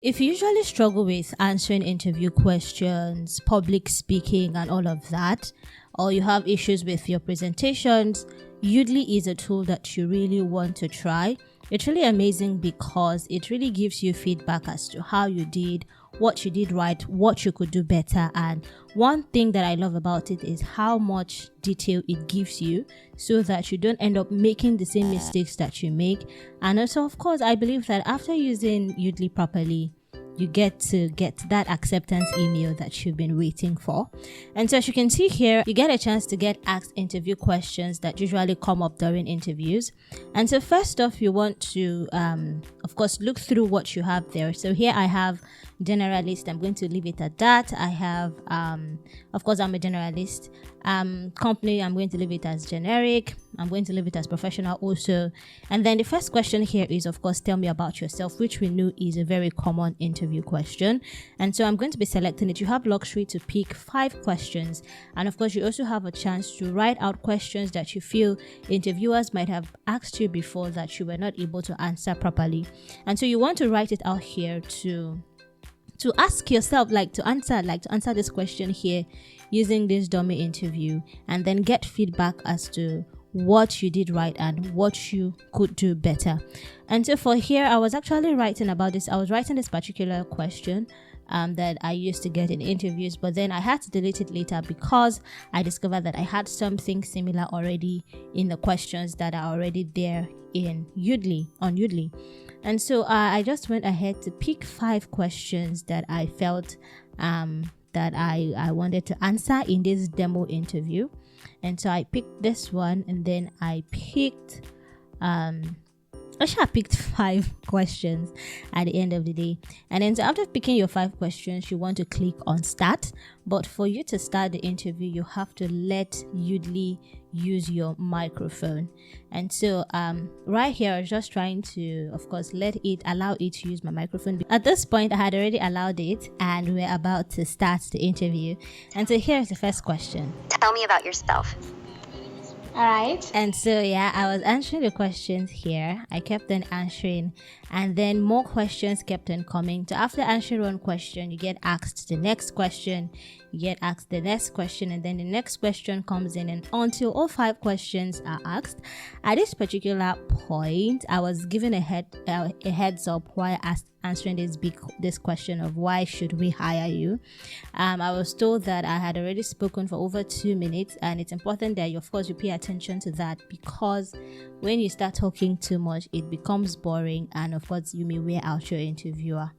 If you usually struggle with answering interview questions, public speaking, and all of that, or you have issues with your presentations, Udly is a tool that you really want to try. It's really amazing because it really gives you feedback as to how you did, what you did right, what you could do better. And one thing that I love about it is how much detail it gives you so that you don't end up making the same mistakes that you make. And also, of course, I believe that after using Udly properly, you get to get that acceptance email that you've been waiting for. And so as you can see here, you get a chance to get asked interview questions that usually come up during interviews. And so first off, you want to, of course, look through what you have there. So here I have generalist. I'm going to leave it at that. I have, of course, I'm a generalist. Company, I'm going to leave it as generic. I'm going to leave it as professional also. And then the first question here is, of course, tell me about yourself, which we know is a very common interview question. And so I'm going to be selecting it. You have luxury to pick 5 questions. And of course, you also have a chance to write out questions that you feel interviewers might have asked you before that you were not able to answer properly. And so you want to write it out here to ask yourself, to answer this question here using this dummy interview, and then get feedback as to what you did right and what you could do better. And so for here, I was actually writing about this. I was writing this particular question that I used to get in interviews, but then I had to delete it later because I discovered that I had something similar already in the questions that are already there on Udly. And so I just went ahead to pick 5 questions that I felt that I wanted to answer in this demo interview. And so I picked this one, and then I picked I picked 5 questions at the end of the day. And then so after picking your 5 questions, you want to click on start. But for you to start the interview, you have to let Udly use your microphone. And so right here, I was just trying to, of course, allow it to use my microphone. At this point, I had already allowed it, and we're about to start the interview. And so here's the first question. Tell me about yourself. All right. And so, I was answering the questions here. I kept on answering, and then more questions kept on coming. So after answering one question, you get asked the next question, you get asked the next question, and then the next question comes in, and until all 5 questions are asked. At this particular point, I was given a heads up while answering this question of why should we hire you. I was told that I had already spoken for over 2 minutes, and it's important that you pay attention to that, because when you start talking too much, it becomes boring, and of course you may wear out your interviewer.